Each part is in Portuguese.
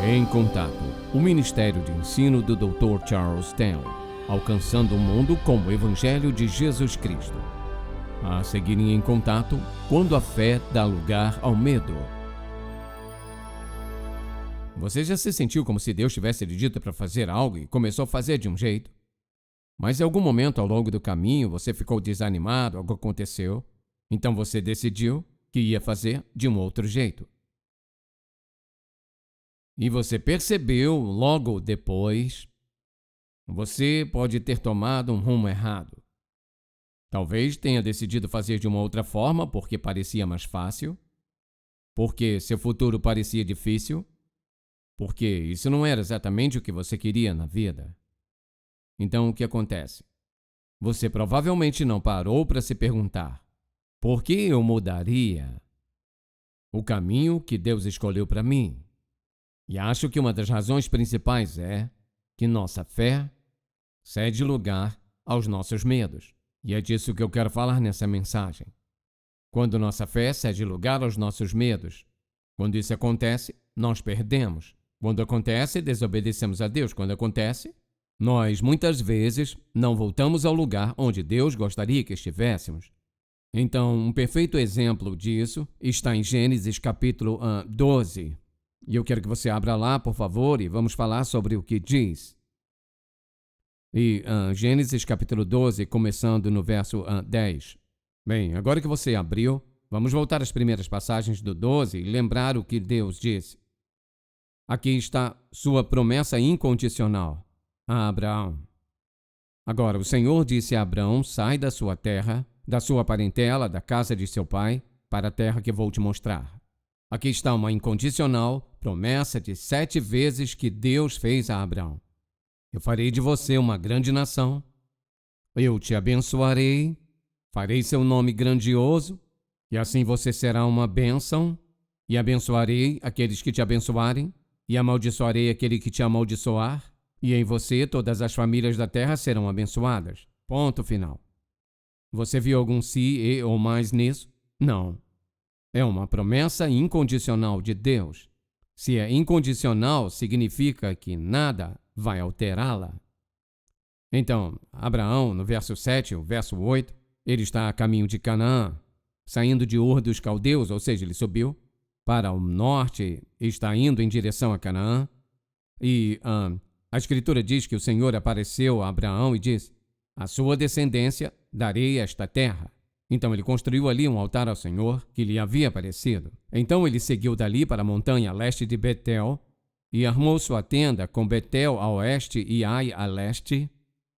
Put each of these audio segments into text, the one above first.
Em Contato, o Ministério de Ensino do Dr. Charles Stanley, alcançando o mundo com o Evangelho de Jesus Cristo. A seguir em Contato, quando a fé dá lugar ao medo. Você já se sentiu como se Deus tivesse lhe dito para fazer algo e começou a fazer de um jeito? Mas em algum momento ao longo do caminho você ficou desanimado, algo aconteceu, então você decidiu que ia fazer de um outro jeito. E você percebeu logo depois, você pode ter tomado um rumo errado. Talvez tenha decidido fazer de uma outra forma porque parecia mais fácil, porque seu futuro parecia difícil, porque isso não era exatamente o que você queria na vida. Então o que acontece? Você provavelmente não parou para se perguntar: por que eu mudaria o caminho que Deus escolheu para mim? E acho que uma das razões principais é que nossa fé cede lugar aos nossos medos. E é disso que eu quero falar nessa mensagem. Quando nossa fé cede lugar aos nossos medos, quando isso acontece, nós perdemos. Quando acontece, desobedecemos a Deus. Quando acontece, nós muitas vezes não voltamos ao lugar onde Deus gostaria que estivéssemos. Então, um perfeito exemplo disso está em Gênesis capítulo 12. E eu quero que você abra lá, por favor, e vamos falar sobre o que diz. E Gênesis capítulo 12, começando no verso 10. Bem, agora que você abriu, vamos voltar às primeiras passagens do 12 e lembrar o que Deus disse. Aqui está sua promessa incondicional a Abraão. Agora, o Senhor disse a Abraão: sai da sua terra, da sua parentela, da casa de seu pai, para a terra que vou te mostrar. Aqui está uma incondicional promessa de 7 vezes que Deus fez a Abraão. Eu farei de você uma grande nação. Eu te abençoarei, farei seu nome grandioso, e assim você será uma bênção, e abençoarei aqueles que te abençoarem, e amaldiçoarei aquele que te amaldiçoar, e em você todas as famílias da terra serão abençoadas. Ponto final. Você viu algum se e ou mais nisso? Não. É uma promessa incondicional de Deus. Se é incondicional, significa que nada vai alterá-la. Então, Abraão, no verso 7, o verso 8, ele está a caminho de Canaã, saindo de Ur dos Caldeus, ou seja, ele subiu para o norte e está indo em direção a Canaã. E a Escritura diz que o Senhor apareceu a Abraão e disse: a sua descendência darei esta terra. Então ele construiu ali um altar ao Senhor que lhe havia aparecido. Então ele seguiu dali para a montanha a leste de Betel e armou sua tenda com Betel a oeste e Ai a leste.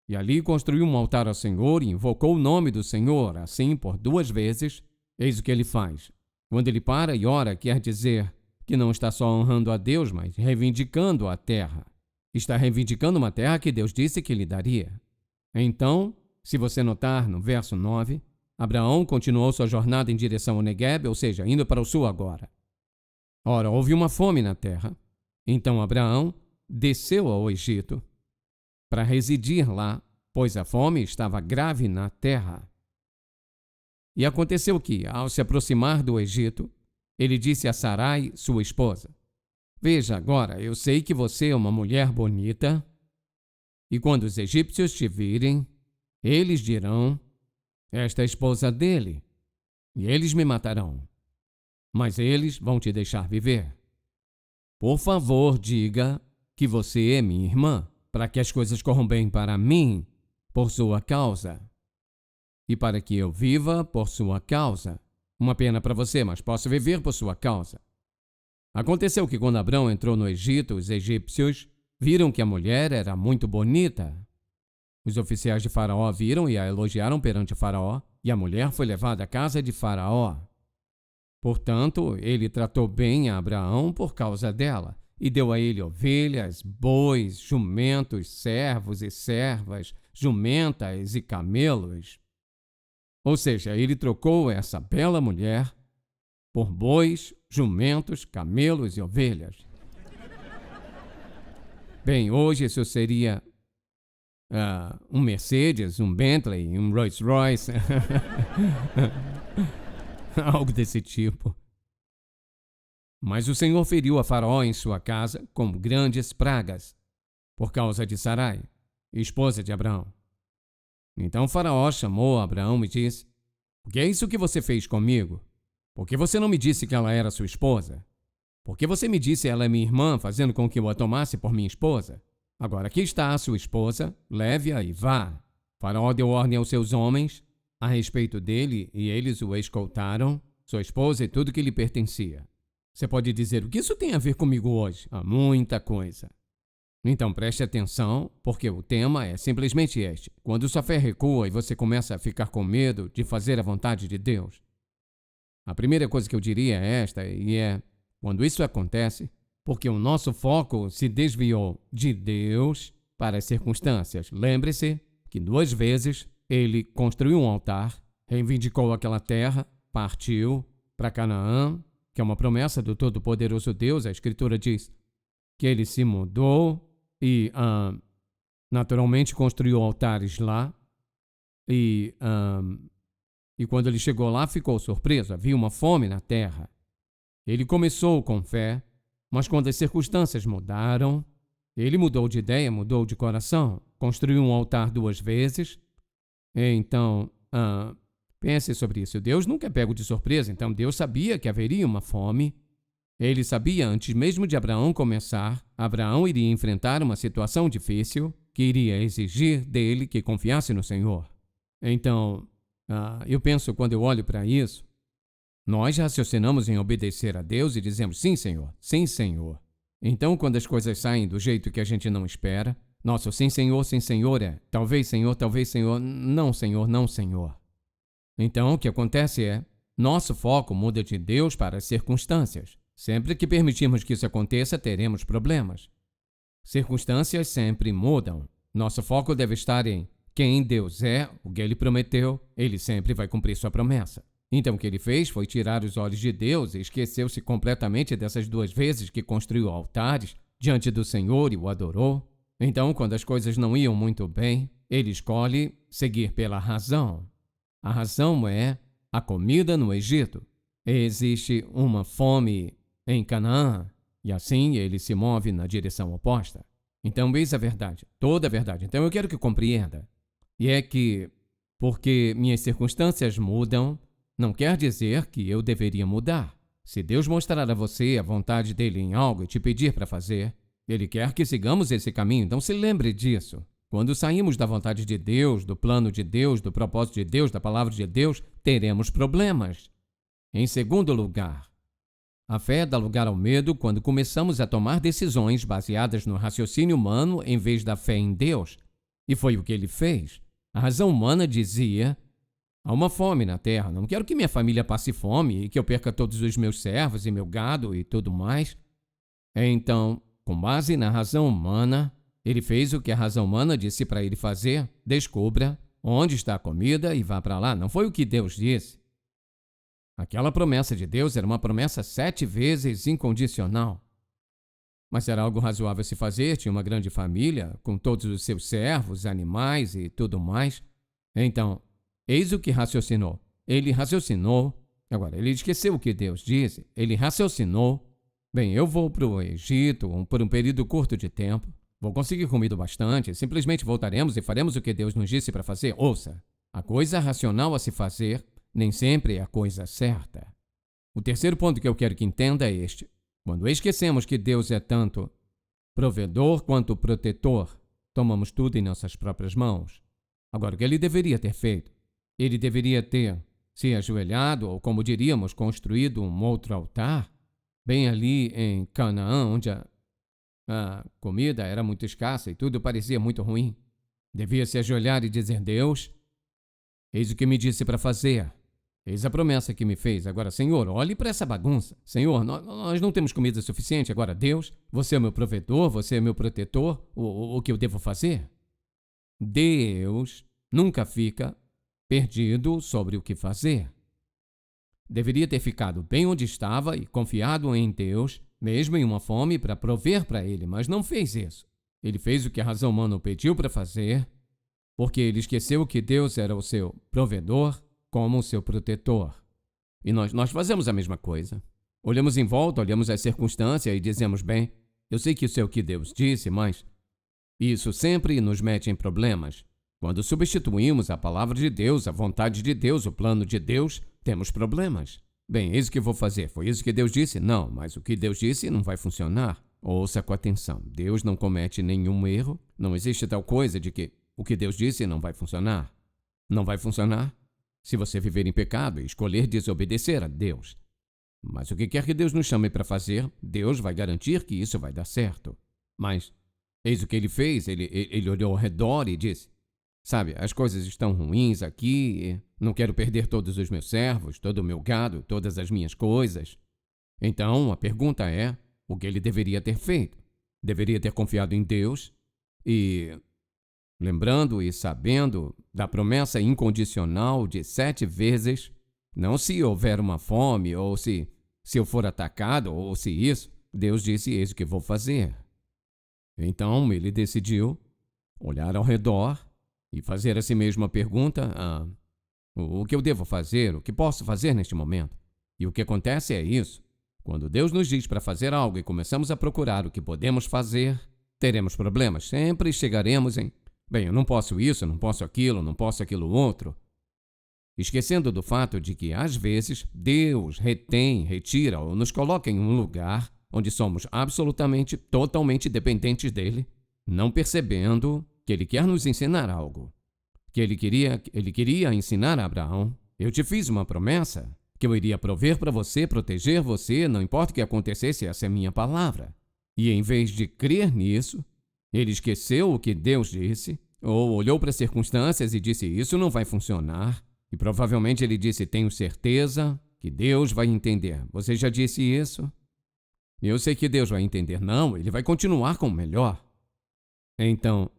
E ali construiu um altar ao Senhor e invocou o nome do Senhor, assim por 2 vezes. Eis o que ele faz. Quando ele para e ora, quer dizer que não está só honrando a Deus, mas reivindicando a terra. Está reivindicando uma terra que Deus disse que lhe daria. Então, se você notar no verso 9, Abraão continuou sua jornada em direção ao Negueb, ou seja, indo para o sul agora. Ora, houve uma fome na terra. Então Abraão desceu ao Egito para residir lá, pois a fome estava grave na terra. E aconteceu que, ao se aproximar do Egito, ele disse a Sarai, sua esposa: veja agora, eu sei que você é uma mulher bonita, e quando os egípcios te virem, eles dirão: esta é a esposa dele, e eles me matarão. Mas eles vão te deixar viver. Por favor, diga que você é minha irmã, para que as coisas corram bem para mim, por sua causa. E para que eu viva por sua causa. Uma pena para você, mas posso viver por sua causa. Aconteceu que quando Abrão entrou no Egito, os egípcios viram que a mulher era muito bonita. Os oficiais de Faraó viram e a elogiaram perante Faraó, e a mulher foi levada à casa de Faraó. Portanto, ele tratou bem a Abraão por causa dela, e deu a ele ovelhas, bois, jumentos, servos e servas, jumentas e camelos. Ou seja, ele trocou essa bela mulher por bois, jumentos, camelos e ovelhas. Bem, hoje isso seria um Mercedes, um Bentley, um Rolls Royce, algo desse tipo. Mas o Senhor feriu a Faraó em sua casa com grandes pragas, por causa de Sarai, esposa de Abraão. Então Faraó chamou Abraão e disse: "Por que é isso que você fez comigo? Por que você não me disse que ela era sua esposa? Por que você me disse ela é minha irmã, fazendo com que eu a tomasse por minha esposa? Agora aqui está a sua esposa, leve-a e vá." Faraó deu ordem aos seus homens a respeito dele e eles o escoltaram, sua esposa e tudo que lhe pertencia. Você pode dizer: "O que isso tem a ver comigo hoje?" Há muita coisa. Então preste atenção, porque o tema é simplesmente este: quando sua fé recua e você começa a ficar com medo de fazer a vontade de Deus. A primeira coisa que eu diria é esta, e é: quando isso acontece, porque o nosso foco se desviou de Deus para as circunstâncias. Lembre-se que 2 vezes ele construiu um altar, reivindicou aquela terra, partiu para Canaã, que é uma promessa do Todo-Poderoso Deus. A Escritura diz que ele se mudou e naturalmente construiu altares lá. E quando ele chegou lá, ficou surpreso. Havia uma fome na terra. Ele começou com fé, mas quando as circunstâncias mudaram, ele mudou de ideia, mudou de coração, construiu um altar 2 vezes. Então, pense sobre isso. Deus nunca é pego de surpresa, então Deus sabia que haveria uma fome. Ele sabia, antes mesmo de Abraão começar, Abraão iria enfrentar uma situação difícil que iria exigir dele que confiasse no Senhor. Então, eu penso, quando eu olho para isso, nós raciocinamos em obedecer a Deus e dizemos: "Sim, Senhor, sim, Senhor." Então, quando as coisas saem do jeito que a gente não espera, nosso sim, Senhor é talvez, Senhor, não, Senhor, não, Senhor. Então, o que acontece é, nosso foco muda de Deus para as circunstâncias. Sempre que permitirmos que isso aconteça, teremos problemas. Circunstâncias sempre mudam. Nosso foco deve estar em quem Deus é, o que Ele prometeu, Ele sempre vai cumprir sua promessa. Então o que ele fez foi tirar os olhos de Deus e esqueceu-se completamente dessas 2 vezes que construiu altares diante do Senhor e o adorou. Então, quando as coisas não iam muito bem, ele escolhe seguir pela razão. A razão é a comida no Egito. Existe uma fome em Canaã, e assim ele se move na direção oposta. Então, eis a verdade, toda a verdade. Então, eu quero que compreenda. E é que, porque minhas circunstâncias mudam, não quer dizer que eu deveria mudar. Se Deus mostrar a você a vontade dele em algo e te pedir para fazer, ele quer que sigamos esse caminho, então se lembre disso. Quando saímos da vontade de Deus, do plano de Deus, do propósito de Deus, da palavra de Deus, teremos problemas. Em segundo lugar, a fé dá lugar ao medo quando começamos a tomar decisões baseadas no raciocínio humano em vez da fé em Deus. E foi o que ele fez. A razão humana dizia: há uma fome na terra, não quero que minha família passe fome e que eu perca todos os meus servos e meu gado e tudo mais. Então, com base na razão humana, ele fez o que a razão humana disse para ele fazer: descubra onde está a comida e vá para lá. Não foi o que Deus disse. Aquela promessa de Deus era uma promessa 7 vezes incondicional. Mas era algo razoável se fazer, tinha uma grande família, com todos os seus servos, animais e tudo mais. Então, eis o que raciocinou. Ele raciocinou. Agora, ele esqueceu o que Deus disse. Ele raciocinou: bem, eu vou para o Egito por um período curto de tempo. Vou conseguir comida bastante. Simplesmente voltaremos e faremos o que Deus nos disse para fazer. Ouça, a coisa racional a se fazer nem sempre é a coisa certa. O terceiro ponto que eu quero que entenda é este. Quando esquecemos que Deus é tanto provedor quanto protetor, tomamos tudo em nossas próprias mãos. Agora, o que ele deveria ter feito? Ele deveria ter se ajoelhado, ou como diríamos, construído um outro altar, bem ali em Canaã, onde a comida era muito escassa e tudo parecia muito ruim. Devia se ajoelhar e dizer: Deus, eis o que me disse para fazer. Eis a promessa que me fez. Agora, Senhor, olhe para essa bagunça. Senhor, nós não temos comida suficiente. Agora, Deus, você é meu provedor, você é meu protetor. O que eu devo fazer? Deus nunca fica perdido sobre o que fazer. Deveria ter ficado bem onde estava e confiado em Deus, mesmo em uma fome, para prover para ele, mas não fez isso. Ele fez o que a razão humana o pediu para fazer, porque ele esqueceu que Deus era o seu provedor como o seu protetor. E nós fazemos a mesma coisa. Olhamos em volta, olhamos as circunstâncias e dizemos, bem, eu sei que isso é o que Deus disse, mas isso sempre nos mete em problemas. Quando substituímos a palavra de Deus, a vontade de Deus, o plano de Deus, temos problemas. Bem, eis o que vou fazer. Foi isso que Deus disse? Não, mas o que Deus disse não vai funcionar. Ouça com atenção. Deus não comete nenhum erro. Não existe tal coisa de que o que Deus disse não vai funcionar. Não vai funcionar se você viver em pecado e escolher desobedecer a Deus. Mas o que quer que Deus nos chame para fazer, Deus vai garantir que isso vai dar certo. Mas eis o que ele fez. Ele olhou ao redor e disse, sabe, as coisas estão ruins aqui, não quero perder todos os meus servos, todo o meu gado, todas as minhas coisas. Então, a pergunta é, o que ele deveria ter feito? Deveria ter confiado em Deus e, lembrando e sabendo da promessa incondicional de 7 vezes, não se houver uma fome, ou se eu for atacado, ou se isso, Deus disse, eis o que vou fazer. Então, ele decidiu olhar ao redor e fazer a si mesmo a pergunta, o que eu devo fazer, o que posso fazer neste momento? E o que acontece é isso. Quando Deus nos diz para fazer algo e começamos a procurar o que podemos fazer, teremos problemas. Sempre chegaremos em, bem, eu não posso isso, não posso aquilo outro. Esquecendo do fato de que, às vezes, Deus retira ou nos coloca em um lugar onde somos absolutamente, totalmente dependentes dele, não percebendo que ele quer nos ensinar algo. Que ele queria ensinar a Abraão, eu te fiz uma promessa, que eu iria prover para você, proteger você, não importa o que acontecesse, essa é a minha palavra. E em vez de crer nisso, ele esqueceu o que Deus disse, ou olhou para as circunstâncias e disse, isso não vai funcionar. E provavelmente ele disse, tenho certeza que Deus vai entender. Você já disse isso? Eu sei que Deus vai entender. Não, ele vai continuar com o melhor. Então,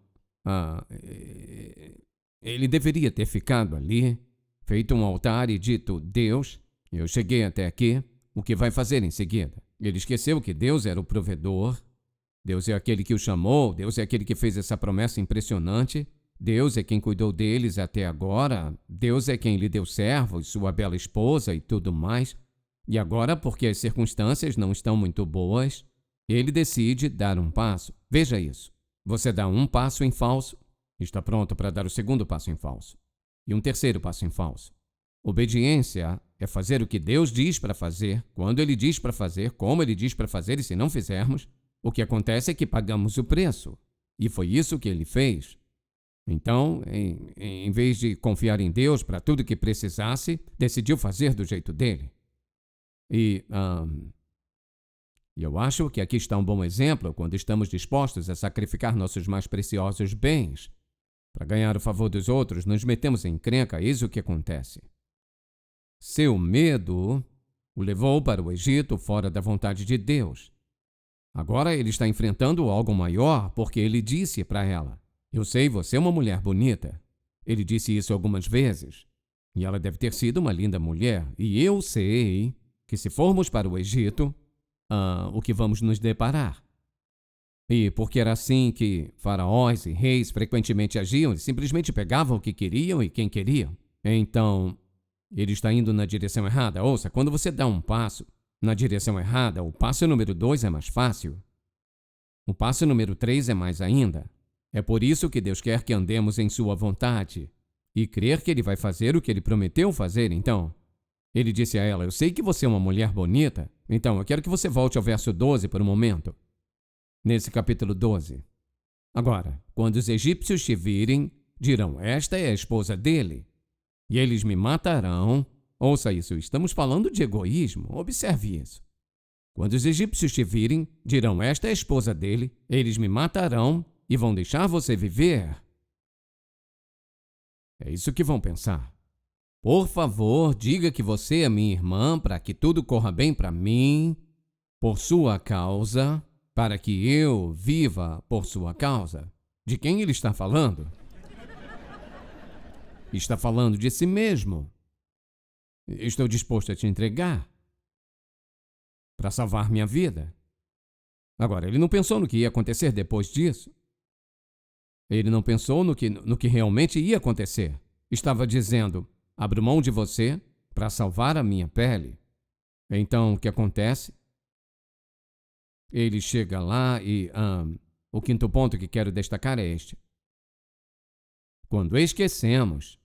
ele deveria ter ficado ali, feito um altar e dito, Deus, eu cheguei até aqui, o que vai fazer em seguida? Ele esqueceu que Deus era o provedor, Deus é aquele que o chamou, Deus é aquele que fez essa promessa impressionante, Deus é quem cuidou deles até agora, Deus é quem lhe deu servos, sua bela esposa e tudo mais. E agora, porque as circunstâncias não estão muito boas, ele decide dar um passo. Veja isso. Você dá um passo em falso, está pronto para dar o segundo passo em falso. E um terceiro passo em falso. Obediência é fazer o que Deus diz para fazer, quando Ele diz para fazer, como Ele diz para fazer, e se não fizermos, o que acontece é que pagamos o preço. E foi isso que Ele fez. Então, em vez de confiar em Deus para tudo que precisasse, decidiu fazer do jeito dele. E eu acho que aqui está um bom exemplo quando estamos dispostos a sacrificar nossos mais preciosos bens. Para ganhar o favor dos outros, nos metemos em encrenca, eis o que acontece. Seu medo o levou para o Egito fora da vontade de Deus. Agora ele está enfrentando algo maior porque ele disse para ela, eu sei, você é uma mulher bonita. Ele disse isso algumas vezes. E ela deve ter sido uma linda mulher. E eu sei que se formos para o Egito, o que vamos nos deparar. E porque era assim que faraós e reis frequentemente agiam, eles simplesmente pegavam o que queriam e quem queriam. Então, ele está indo na direção errada. Ouça, quando você dá um passo na direção errada, o passo número 2 é mais fácil. O passo número 3 é mais ainda. É por isso que Deus quer que andemos em sua vontade e crer que Ele vai fazer o que Ele prometeu fazer. Então, ele disse a ela, eu sei que você é uma mulher bonita, então eu quero que você volte ao verso 12 por um momento. Nesse capítulo 12. Agora, quando os egípcios te virem, dirão, esta é a esposa dele, e eles me matarão. Ouça isso, estamos falando de egoísmo, observe isso. Quando os egípcios te virem, dirão, esta é a esposa dele, eles me matarão e vão deixar você viver. É isso que vão pensar. Por favor, diga que você é minha irmã para que tudo corra bem para mim, por sua causa, para que eu viva por sua causa. De quem ele está falando? Está falando de si mesmo. Estou disposto a te entregar para salvar minha vida. Agora, ele não pensou no que ia acontecer depois disso. Ele não pensou no que realmente ia acontecer. Estava dizendo, abro mão de você para salvar a minha pele. Então, o que acontece? Ele chega lá e o quinto ponto que quero destacar é este. Quando esquecemos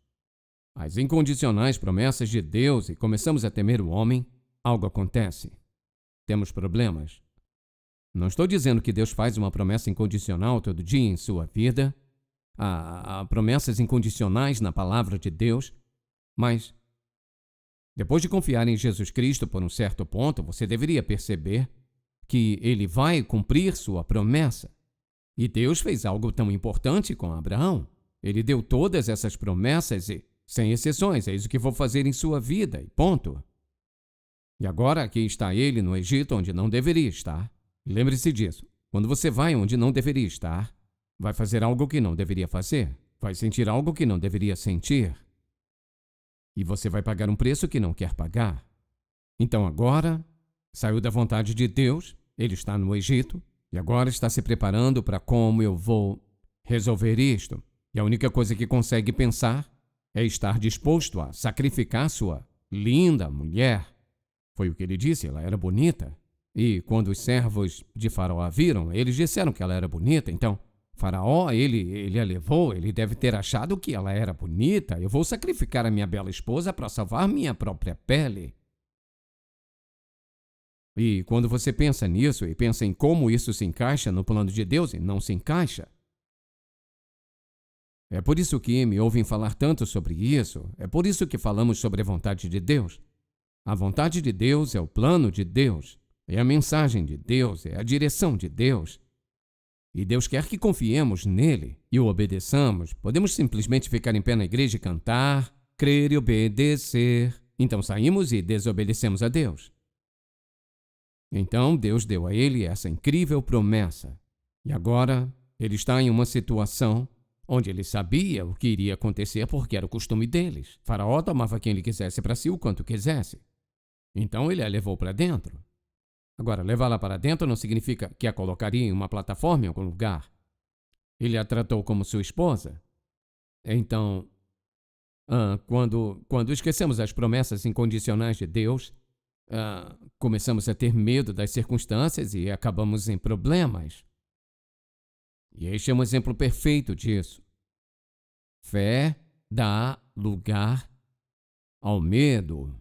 as incondicionais promessas de Deus e começamos a temer o homem, algo acontece. Temos problemas. Não estou dizendo que Deus faz uma promessa incondicional todo dia em sua vida. Há promessas incondicionais na palavra de Deus, mas depois de confiar em Jesus Cristo por um certo ponto, você deveria perceber que ele vai cumprir sua promessa. E Deus fez algo tão importante com Abraão. Ele deu todas essas promessas e, sem exceções, é isso que vou fazer em sua vida, e ponto. E agora aqui está ele no Egito, onde não deveria estar. Lembre-se disso. Quando você vai onde não deveria estar, vai fazer algo que não deveria fazer. Vai sentir algo que não deveria sentir. E você vai pagar um preço que não quer pagar. Então agora, saiu da vontade de Deus, ele está no Egito, e agora está se preparando para como eu vou resolver isto. E a única coisa que consegue pensar é estar disposto a sacrificar sua linda mulher. Foi o que ele disse, ela era bonita. E quando os servos de Faraó a viram, eles disseram que ela era bonita. Então, Faraó, ele a levou, ele deve ter achado que ela era bonita. Eu vou sacrificar a minha bela esposa para salvar minha própria pele. E quando você pensa nisso e pensa em como isso se encaixa no plano de Deus e não se encaixa, é por isso que me ouvem falar tanto sobre isso, é por isso que falamos sobre a vontade de Deus. A vontade de Deus é o plano de Deus, é a mensagem de Deus, é a direção de Deus. E Deus quer que confiemos nele e o obedeçamos. Podemos simplesmente ficar em pé na igreja e cantar, crer e obedecer. Então saímos e desobedecemos a Deus. Então Deus deu a ele essa incrível promessa. E agora ele está em uma situação onde ele sabia o que iria acontecer porque era o costume deles. Faraó tomava quem ele quisesse para si o quanto quisesse. Então ele a levou para dentro. Agora, levá-la para dentro não significa que a colocaria em uma plataforma em algum lugar. Ele a tratou como sua esposa. Então, quando esquecemos as promessas incondicionais de Deus, começamos a ter medo das circunstâncias e acabamos em problemas. E este é um exemplo perfeito disso. Fé dá lugar ao medo.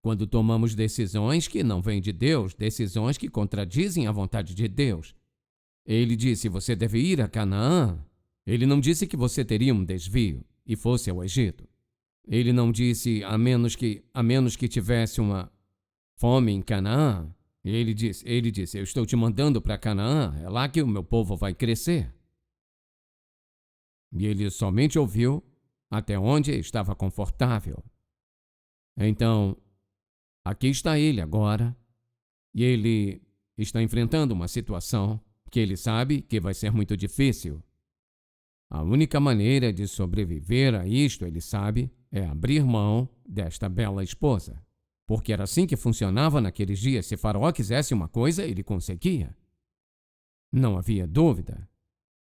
Quando tomamos decisões que não vêm de Deus, decisões que contradizem a vontade de Deus. Ele disse, você deve ir a Canaã. Ele não disse que você teria um desvio e fosse ao Egito. Ele não disse, a menos que tivesse uma fome em Canaã. Ele disse, eu estou te mandando para Canaã, é lá que o meu povo vai crescer. E ele somente ouviu até onde estava confortável. Então, aqui está ele agora, e ele está enfrentando uma situação que ele sabe que vai ser muito difícil. A única maneira de sobreviver a isto, ele sabe, é abrir mão desta bela esposa. Porque era assim que funcionava naqueles dias. Se Faraó quisesse uma coisa, ele conseguia. Não havia dúvida.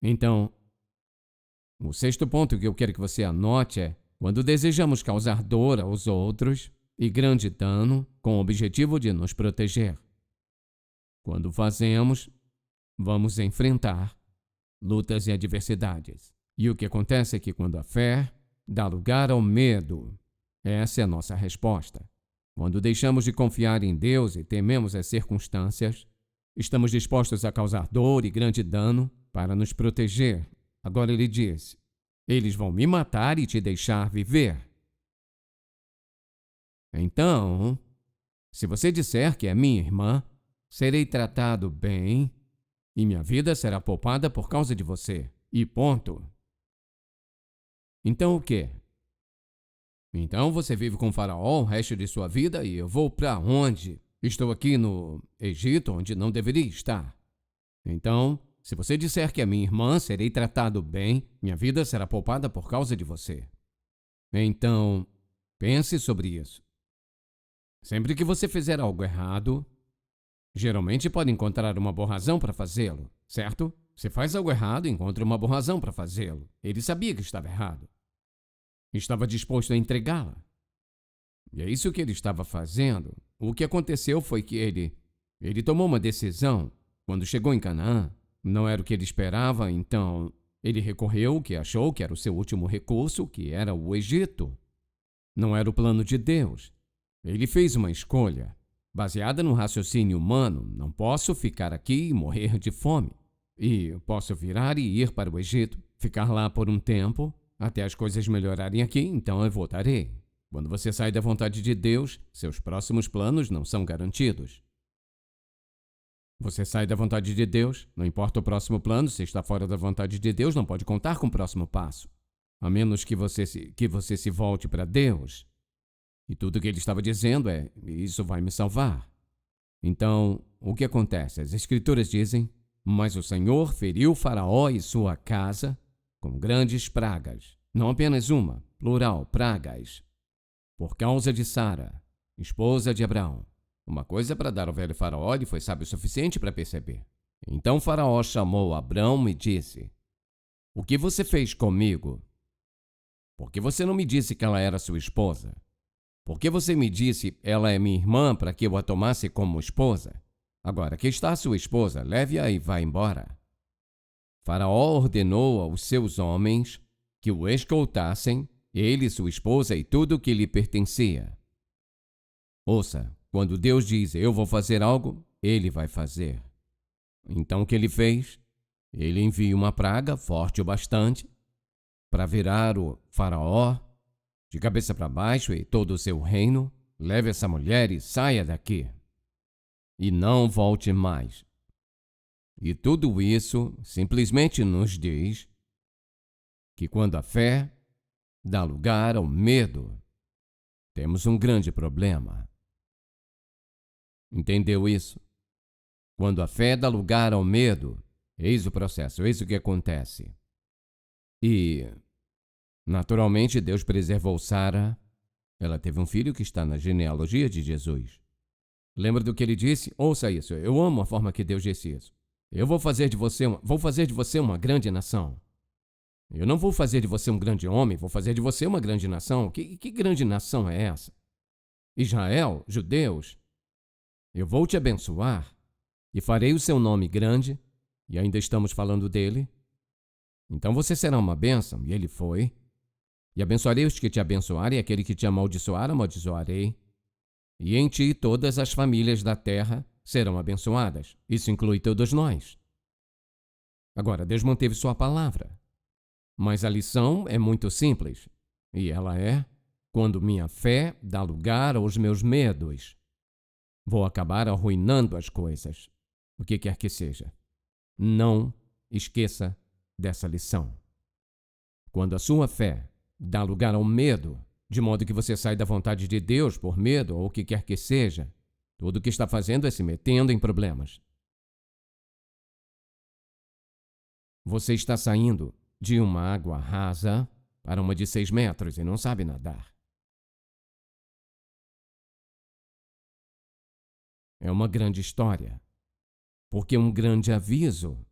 Então, o sexto ponto que eu quero que você anote é: quando desejamos causar dor aos outros e grande dano com o objetivo de nos proteger. Quando fazemos, vamos enfrentar lutas e adversidades. E o que acontece é que quando a fé dá lugar ao medo, essa é a nossa resposta. Quando deixamos de confiar em Deus e tememos as circunstâncias, estamos dispostos a causar dor e grande dano para nos proteger. Agora ele diz, eles vão me matar e te deixar viver. Então, se você disser que é minha irmã, serei tratado bem e minha vida será poupada por causa de você. E ponto. Então o quê? Então você vive com Faraó o resto de sua vida e eu vou para onde? Estou aqui no Egito, onde não deveria estar. Então, se você disser que é minha irmã, serei tratado bem, minha vida será poupada por causa de você. Então, pense sobre isso. Sempre que você fizer algo errado, geralmente pode encontrar uma boa razão para fazê-lo, certo? Se faz algo errado, encontra uma boa razão para fazê-lo. Ele sabia que estava errado. Estava disposto a entregá-la. E é isso que ele estava fazendo. o que aconteceu foi que ele tomou uma decisão quando chegou em Canaã. Não era o que ele esperava, então ele recorreu ao que achou que era o seu último recurso, que era o Egito. Não era o plano de Deus. Ele fez uma escolha baseada no raciocínio humano. Não posso ficar aqui e morrer de fome. E posso virar e ir para o Egito, ficar lá por um tempo, até as coisas melhorarem aqui, então eu voltarei. Quando você sai da vontade de Deus, seus próximos planos não são garantidos. Você sai da vontade de Deus, não importa o próximo plano, se está fora da vontade de Deus, não pode contar com o próximo passo. A menos que você se volte para Deus. E tudo o que ele estava dizendo é: isso vai me salvar. Então, o que acontece? As Escrituras dizem: mas o Senhor feriu Faraó e sua casa com grandes pragas. Não apenas uma, plural, pragas. Por causa de Sara, esposa de Abraão. Uma coisa para dar ao velho Faraó, ele foi sábio o suficiente para perceber. Então Faraó chamou Abrão e disse: o que você fez comigo? Por que você não me disse que ela era sua esposa? Por que você me disse ela é minha irmã para que eu a tomasse como esposa? Agora, aqui está a sua esposa, leve-a e vá embora. Faraó ordenou aos seus homens que o escoltassem, ele, sua esposa e tudo o que lhe pertencia. Ouça, quando Deus diz: eu vou fazer algo, ele vai fazer. Então o que ele fez? Ele envia uma praga forte o bastante para virar o Faraó de cabeça para baixo e todo o seu reino. Leve essa mulher e saia daqui. E não volte mais. E tudo isso simplesmente nos diz que quando a fé dá lugar ao medo, temos um grande problema. Entendeu isso? Quando a fé dá lugar ao medo, eis o processo, eis o que acontece. E, naturalmente, Deus preservou Sara. Ela teve um filho que está na genealogia de Jesus. Lembra do que ele disse? Ouça isso, eu amo a forma que Deus disse isso. Eu vou fazer de você uma grande nação. Eu não vou fazer de você um grande homem, vou fazer de você uma grande nação. Que grande nação é essa? Israel, judeus, eu vou te abençoar e farei o seu nome grande, e ainda estamos falando dele. Então você será uma bênção, e ele foi. E abençoarei os que te abençoarem, e aquele que te amaldiçoar, amaldiçoarei. E em ti todas as famílias da terra serão abençoadas. Isso inclui todos nós. Agora, Deus manteve sua palavra. Mas a lição é muito simples. E ela é: quando minha fé dá lugar aos meus medos, vou acabar arruinando as coisas. O que quer que seja. Não esqueça dessa lição. Quando a sua fé dá lugar ao medo, de modo que você sai da vontade de Deus por medo ou o que quer que seja, tudo o que está fazendo é se metendo em problemas. Você está saindo de uma água rasa para uma de 6 metros e não sabe nadar. É uma grande história, porque é um grande aviso.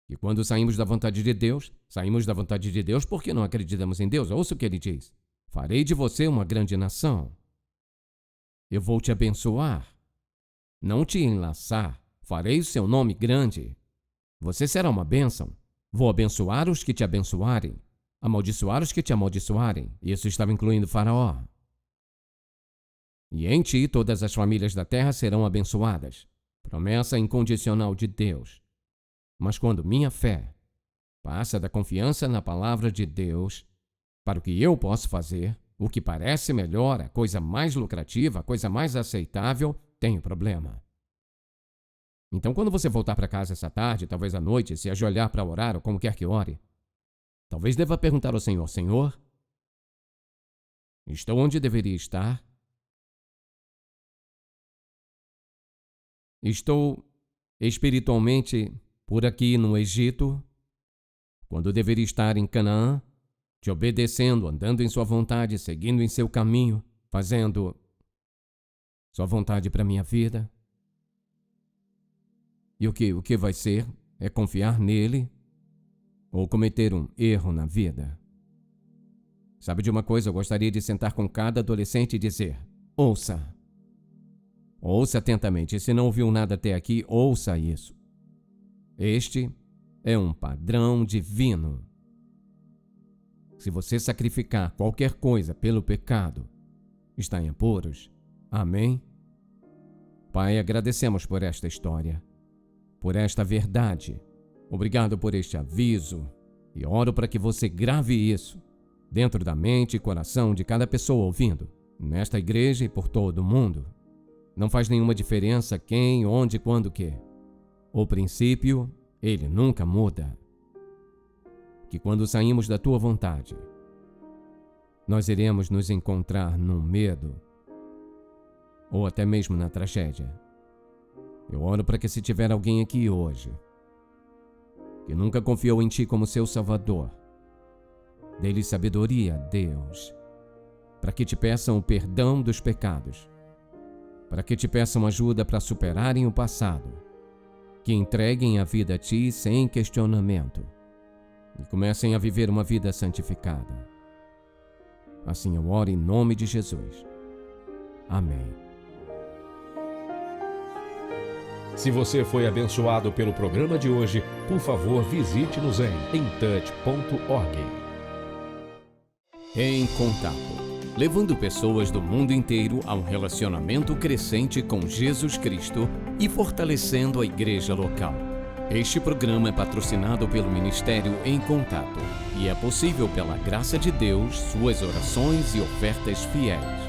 E quando saímos da vontade de Deus porque não acreditamos em Deus. Ouça o que ele diz: farei de você uma grande nação. Eu vou te abençoar, não te enlaçar. Farei o seu nome grande. Você será uma bênção. Vou abençoar os que te abençoarem, amaldiçoar os que te amaldiçoarem. Isso estava incluindo Faraó. E em ti todas as famílias da terra serão abençoadas. Promessa incondicional de Deus. Mas quando minha fé passa da confiança na palavra de Deus para o que eu posso fazer, o que parece melhor, a coisa mais lucrativa, a coisa mais aceitável, tenho problema. Então, quando você voltar para casa essa tarde, talvez à noite, se ajoelhar para orar ou como quer que ore, talvez deva perguntar ao Senhor: Senhor, estou onde deveria estar? Estou espiritualmente por aqui no Egito, quando deveria estar em Canaã, te obedecendo, andando em sua vontade, seguindo em seu caminho, fazendo sua vontade para minha vida. E o que vai ser é confiar nele ou cometer um erro na vida. Sabe de uma coisa? Eu gostaria de sentar com cada adolescente e dizer: ouça, Ouça atentamente. Se não ouviu nada até aqui, ouça isso. Este é um padrão divino. Se você sacrificar qualquer coisa pelo pecado, está em apuros. Amém? Pai, agradecemos por esta história, por esta verdade. Obrigado por este aviso e oro para que você grave isso dentro da mente e coração de cada pessoa ouvindo, nesta igreja e por todo o mundo. Não faz nenhuma diferença quem, onde, quando, que. O princípio, ele nunca muda. Que quando saímos da tua vontade, nós iremos nos encontrar no medo ou até mesmo na tragédia. Eu oro para que se tiver alguém aqui hoje que nunca confiou em Ti como seu Salvador, dê-lhe sabedoria, Deus, para que Te peçam o perdão dos pecados, para que Te peçam ajuda para superarem o passado, que entreguem a vida a Ti sem questionamento e comecem a viver uma vida santificada. Assim eu oro em nome de Jesus. Amém. Se você foi abençoado pelo programa de hoje, por favor, visite-nos em intouch.org. Em Contato, levando pessoas do mundo inteiro a um relacionamento crescente com Jesus Cristo e fortalecendo a igreja local. Este programa é patrocinado pelo Ministério Em Contato e é possível pela graça de Deus, suas orações e ofertas fiéis.